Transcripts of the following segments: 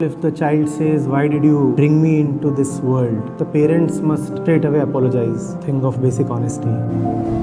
If the child says, "Why did you bring me into this world?" the parents must straight away apologize. Think of basic honesty.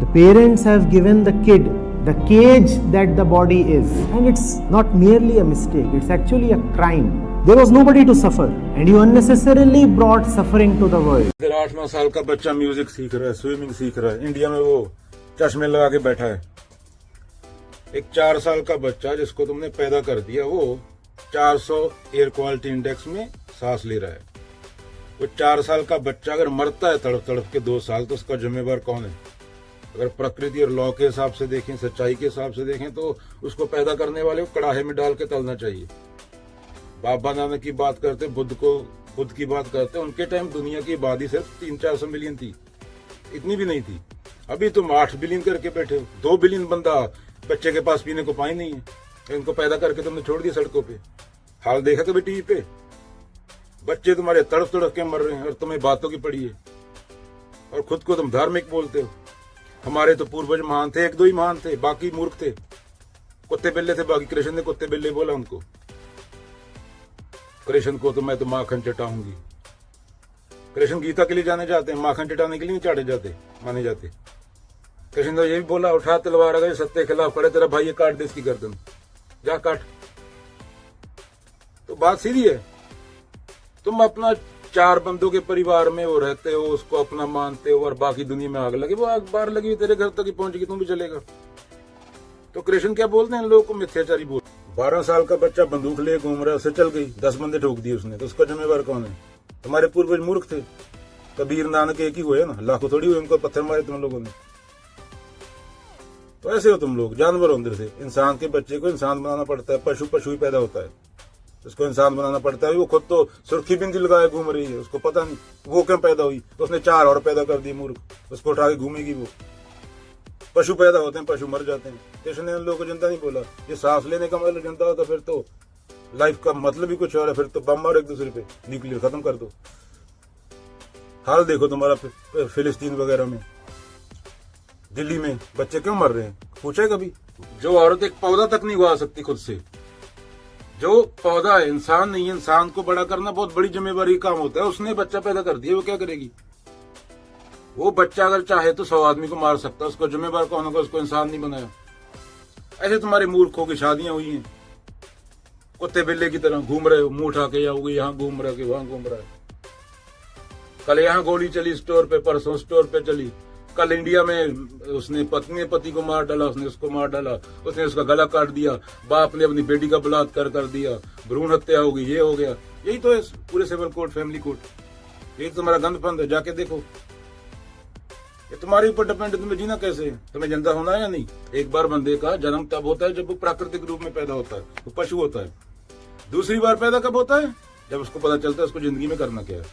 The parents have given the kid the cage that the body is, and it's not merely a mistake, it's actually a crime. There was nobody to suffer, and you unnecessarily brought suffering to the world. 8-9 साल का बच्चा music सीख रहा है, swimming सीख रहा है, India में वो चश्मे लगा के बैठा है। एक 4 साल का बच्चा जिसको तुमने पैदा कर दिया, वो 400 एयर क्वालिटी इंडेक्स में सांस ले रहा है। वो 4 साल का बच्चा अगर मरता है तड़प तड़प के 2 साल, तो उसका जिम्मेवार कौन है? अगर प्रकृति और लॉ के हिसाब से देखें, सच्चाई के हिसाब से देखें, तो उसको पैदा करने वाले को कड़ाहे में डाल के तलना चाहिए। बाबा नानक की बात करते, बुद्ध की बात करते, उनके टाइम दुनिया की आबादी सिर्फ 300-400 मिलियन थी, इतनी भी नहीं थी। अभी तुम 8 बिलियन करके बैठे हो। 2 बिलियन बंदा बच्चे के पास पीने को पानी नहीं है, इनको पैदा करके तुमने छोड़ दिया सड़कों पे। हाल देखा कभी टीवी पे? बच्चे तुम्हारे तड़प तड़प के मर रहे हैं और तुम्हें बातों की पड़ी है, और खुद को तुम धार्मिक बोलते हो। हमारे तो पूर्वज महान थे, 1-2 ही महान थे, बाकी मूर्ख थे, कुत्ते बिल्ले थे बाकी। कृष्ण ने कुत्ते बिल्ले बोला उनको। कृष्ण को तो मैं तो माखन चटाऊंगी। कृष्ण गीता के लिए जाने जाते हैं, माखन चटाने के लिए नहीं चाटे जाते, माने जाते। कृष्ण तो ये भी बोला, उठा तलवार, अगर सत्य के खिलाफ खड़े तेरा भाई ये काट दे इसकी गर्दन, जा काट। तो बात सीधी है। तुम अपना 4 बंदों के परिवार में वो रहते हो, उसको अपना मानते हो, और बाकी दुनिया में आग लगी। वो आग बाहर लगी हुई तेरे घर तक ही पहुंचेगी, तुम भी चलेगा। तो कृष्ण क्या बोलते हैं? लोगों को मिथ्याचारी बोल। 12 साल का बच्चा बंदूक ले घूम रहा है, उसे चल गई, 10 बंदे ठोक दिए उसने, तो उसका जिम्मेवार कौन है? तुम्हारे पूर्वज मूर्ख थे। कबीर नानक एक ही हुए ना, लाखों थोड़ी हुए, उनको पत्थर मारे तुम लोगों ने। तो ऐसे हो तुम लोग, जानवर हो अंदर से। इंसान के बच्चे को इंसान बनाना पड़ता है, पशु ही पैदा होता है, उसको इंसान बनाना पड़ता है। वो खुद तो सुर्खी बिंदी लगाए घूम रही है, उसको पता नहीं वो क्यों पैदा हुई, तो उसने 4 और पैदा कर दी मूर्ख, उसको उठा के घूमेगी वो। पशु पैदा होते हैं, पशु मर जाते हैं। कृष्ण ने उन लोगों को जनता नहीं बोला। ये सांस लेने का मतलब जनता हो, तो फिर तो लाइफ का मतलब ही कुछ और है। फिर तो बम मारो एक दूसरे पे, न्यूक्लियर खत्म कर दो। हाल देखो तुम्हारा फिलिस्तीन वगैरह में, दिल्ली में बच्चे क्यों मर रहे हैं? पूछे कभी? जो औरत एक पौधा तक नहीं उगा सकती खुद से, जो पौधा है, इंसान नहीं है, इंसान को बड़ा करना बहुत बड़ी जिम्मेवारी काम होता है। उसने बच्चा पैदा कर दिया, वो क्या करेगी? वो बच्चा अगर चाहे तो 100 आदमी को मार सकता है, उसको जिम्मेवार कौन होगा? उसको इंसान नहीं बनाया। ऐसे तुम्हारे मूर्खों की शादियां हुई हैं, कुत्ते बिल्ले की तरह घूम रहे हो, मुंह उठा के, या यहाँ घूम रहा है, वहां घूम रहा है। कल यहाँ गोली चली स्टोर पे, परसों स्टोर पे चली। कल इंडिया में उसने पत्नी ने पति को मार डाला, उसने उसको मार डाला, उसने उसका गला काट दिया, बाप ने अपनी बेटी का बलात्कार कर दिया, भ्रूण हत्या हो गई, ये हो गया। यही तो है पूरे सिविल कोड, फैमिली कोड। यही तुम्हारा गंदपंद है, जाके देखो। ये तुम्हारे ऊपर डिपेंड है, तुम्हें जीना कैसे है, तुम्हें जिंदा होना है या नहीं। एक बार बंदे का जन्म तब होता है जब वो प्राकृतिक रूप में पैदा होता है, वो पशु होता है। दूसरी बार पैदा कब होता है? जब उसको पता चलता है उसको जिंदगी में करना क्या है।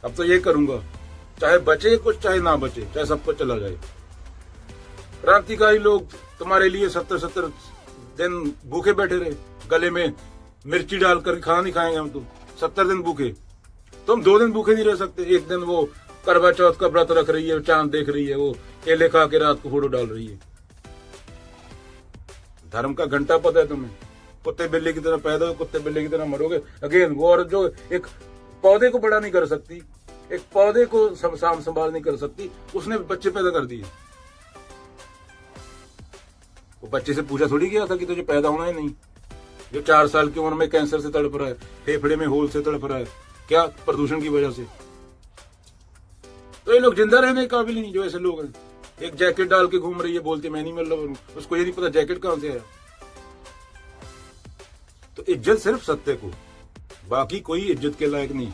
अब तो ये करूंगा, चाहे बचे कुछ, चाहे ना बचे, चाहे सब कुछ चला जाए। क्रांतिकारी लोग तुम्हारे लिए 70-70 दिन भूखे बैठे रहे, गले में मिर्ची डालकर खाना नहीं खाएंगे हम। तो 70 दिन भूखे, तुम 2 दिन भूखे नहीं रह सकते। एक दिन वो करवा चौथ का व्रत रख रही है, चांद देख रही है, वो केले खा के रात को फोटो डाल रही है। धर्म का घंटा पता है तुम्हें? कुत्ते बिल्ले की तरह पैदा हो, कुत्ते बिल्ले की तरह मरोगे। अगेन वो औरत जो एक पौधे को बड़ा नहीं कर सकती, एक पौधे को साम संभाल नहीं कर सकती, उसने बच्चे पैदा कर दिए। वो बच्चे से पूछा थोड़ी गया था कि तुझे पैदा होना है नहीं। जो 4 साल की उम्र में कैंसर से तड़प रहा है, फेफड़े में होल से तड़प रहा है, क्या? प्रदूषण की वजह से। तो ये लोग जिंदा रहने के काबिल ही नहीं, जो ऐसे लोग हैं। एक जैकेट डाल के घूम रही है, बोलती मैं एनिमल लवर हूं, उसको ये नहीं पता जैकेट कहां से आया। तो इज्जत सिर्फ सत्य को, बाकी कोई इज्जत के लायक नहीं।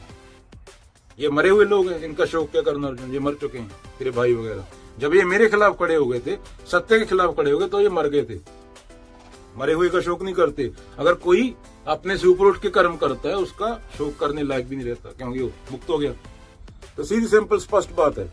ये मरे हुए लोग हैं, इनका शौक क्या करना अर्जुन? ये मर चुके हैं, तेरे भाई वगैरह। जब ये मेरे खिलाफ खड़े हो गए थे, सत्य के खिलाफ खड़े हो गए, तो ये मर गए थे। मरे हुए का शोक नहीं करते। अगर कोई अपने से ऊपर उठ के कर्म करता है, उसका शोक करने लायक भी नहीं रहता, क्योंकि वो मुक्त हो गया। तो सीधी सिंपल स्पष्ट बात है।